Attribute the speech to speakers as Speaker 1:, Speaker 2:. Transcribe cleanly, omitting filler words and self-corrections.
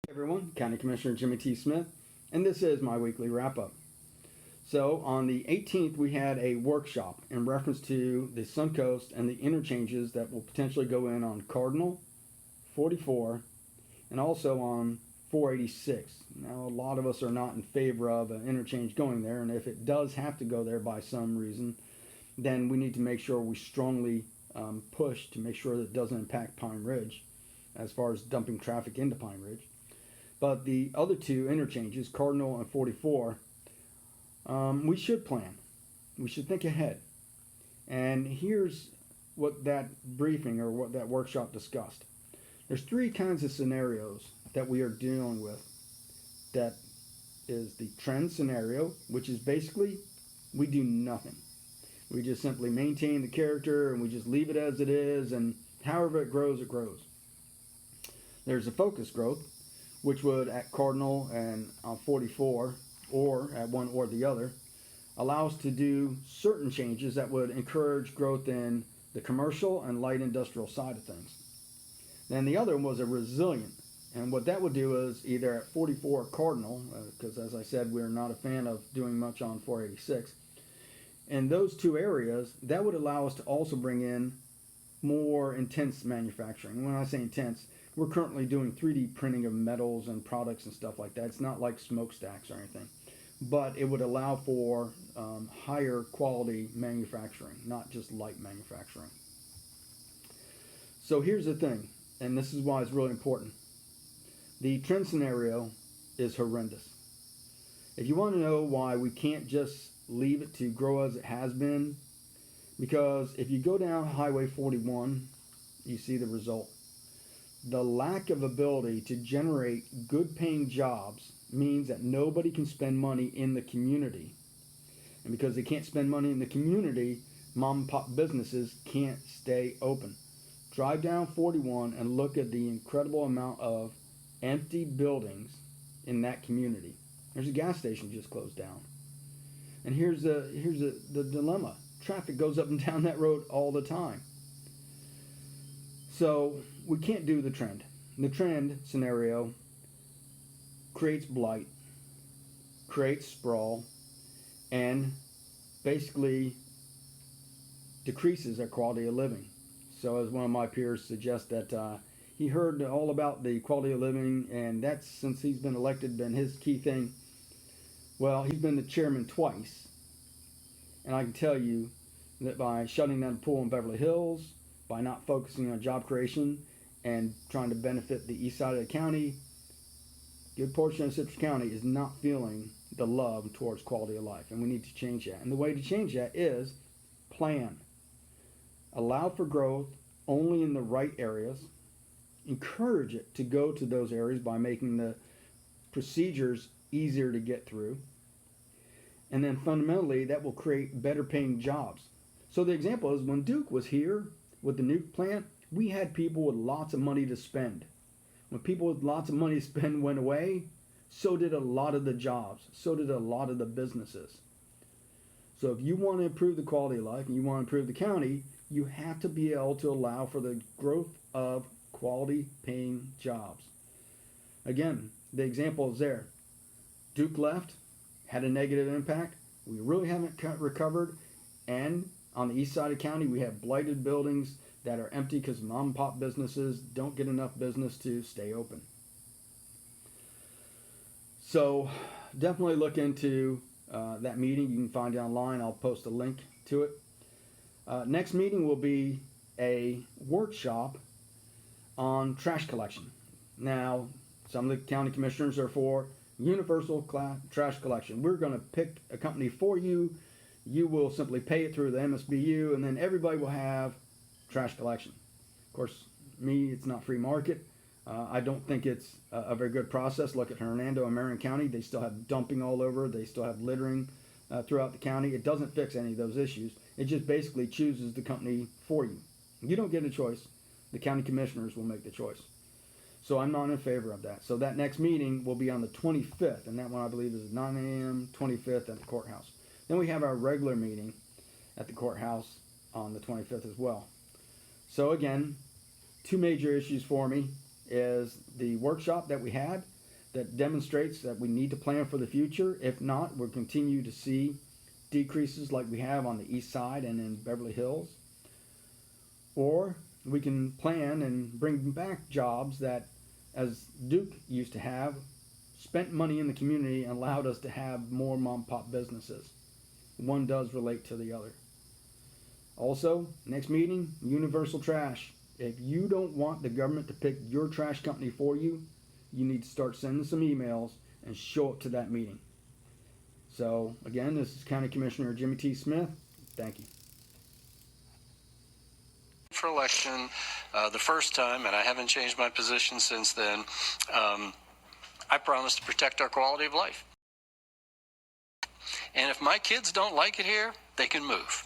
Speaker 1: Hey everyone, County Commissioner Jimmy T. Smith, and this is my weekly wrap-up. So on the 18th, we had a workshop in reference to the Suncoast and the interchanges that will potentially go in on Cardinal, 44, and also on 486. Now, a lot of us are not in favor of an interchange going there, and if it does have to go there by some reason, then we need to make sure we strongly push to make sure that it doesn't impact Pine Ridge as far as dumping traffic into Pine Ridge. But the other two interchanges, Cardinal and 44, we should plan. We should think ahead. And here's what that briefing or what that workshop discussed. There's three kinds of scenarios that we are dealing with. That is the trend scenario, which is basically we do nothing. We just simply maintain the character and we just leave it as it is, and however it grows, it grows. There's a focus growth, which would at Cardinal and 44, or at one or the other, allow us to do certain changes that would encourage growth in the commercial and light industrial side of things. Then the other was a resilient, and what that would do is either at 44 Cardinal, because as I said, we're not a fan of doing much on 486, in those two areas, that would allow us to also bring in more intense manufacturing. When I say intense, we're currently doing 3D printing of metals and products and stuff like that. It's not like smokestacks or anything, but it would allow for higher quality manufacturing, not just light manufacturing. So here's the thing, and this is why it's really important. The trend scenario is horrendous. If you want to know why we can't just leave it to grow as it has been, because if you go down Highway 41, you see the result. The lack of ability to generate good paying jobs means that nobody can spend money in the community. And because they can't spend money in the community, mom and pop businesses can't stay open. Drive down 41 and look at the incredible amount of empty buildings in that community. There's a gas station just closed down. And here's the dilemma. Traffic goes up and down that road all the time. So we can't do the trend. The trend scenario creates blight, creates sprawl, and basically decreases our quality of living. So as one of my peers suggests that he heard all about the quality of living, and that's, since he's been elected, been his key thing. Well, he's been the chairman twice, and I can tell you that by shutting down the pool in Beverly Hills, by not focusing on job creation and trying to benefit the east side of the county, a good portion of Citrus County is not feeling the love towards quality of life, and we need to change that. And the way to change that is plan. Allow for growth only in the right areas. Encourage it to go to those areas by making the procedures easier to get through. And then fundamentally, that will create better paying jobs. So the example is when Duke was here with the nuke plant, we had people with lots of money to spend. When people with lots of money to spend went away, so did a lot of the jobs, so did a lot of the businesses. So if you want to improve the quality of life and you want to improve the county, you have to be able to allow for the growth of quality paying jobs. Again, the example is there. Duke left, had a negative impact. We really haven't recovered, and on the east side of the county, we have blighted buildings that are empty because mom and pop businesses don't get enough business to stay open. So definitely look into that meeting. You can find it online. I'll post a link to it. Next meeting will be a workshop on trash collection. Now, some of the county commissioners are for universal trash collection. We're going to pick a company for you. You will simply pay it through the MSBU, and then everybody will have trash collection. Of course, it's not free market. I don't think it's a very good process. Look at Hernando and Marion County. They still have dumping all over. They still have littering throughout the county. It doesn't fix any of those issues. It just basically chooses the company for you. You don't get a choice. The county commissioners will make the choice. So I'm not in favor of that. So that next meeting will be on the 25th, and that one I believe is 9 a.m., 25th at the courthouse. Then we have our regular meeting at the courthouse on the 25th as well. So again, two major issues for me is the workshop that we had that demonstrates that we need to plan for the future. If not, we'll continue to see decreases like we have on the east side and in Beverly Hills. Or we can plan and bring back jobs that, as Duke used to have, spent money in the community and allowed us to have more mom and pop businesses. One does relate to the other. Also, next meeting, universal trash. If you don't want the government to pick your trash company for you, you need to start sending some emails and show up to that meeting. So, again, this is County Commissioner Jimmy T. Smith. Thank you.
Speaker 2: For election the first time, and I haven't changed my position since then, I promise to protect our quality of life. And if my kids don't like it here, they can move.